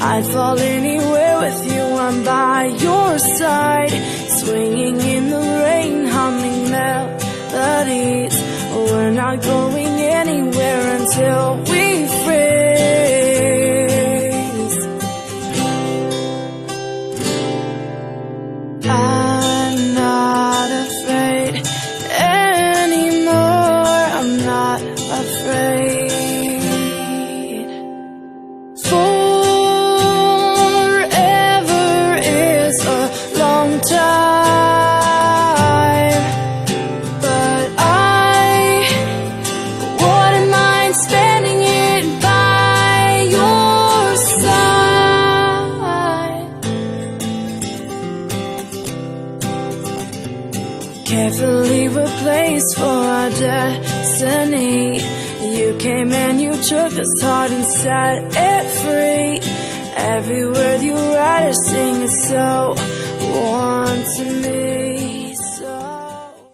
I'd fall anywhere with you, I'm by your side, swinging in the rain, humming melodies. We're not going anywhere until we freeze. I'm not afraid anymore, I'm not afraid. Forever is a long time, but I wouldn't mind spending it by your side. Carefully replaced for our destiny. You came and you took this heart and set it free. Every word you write or sing is so warm to me.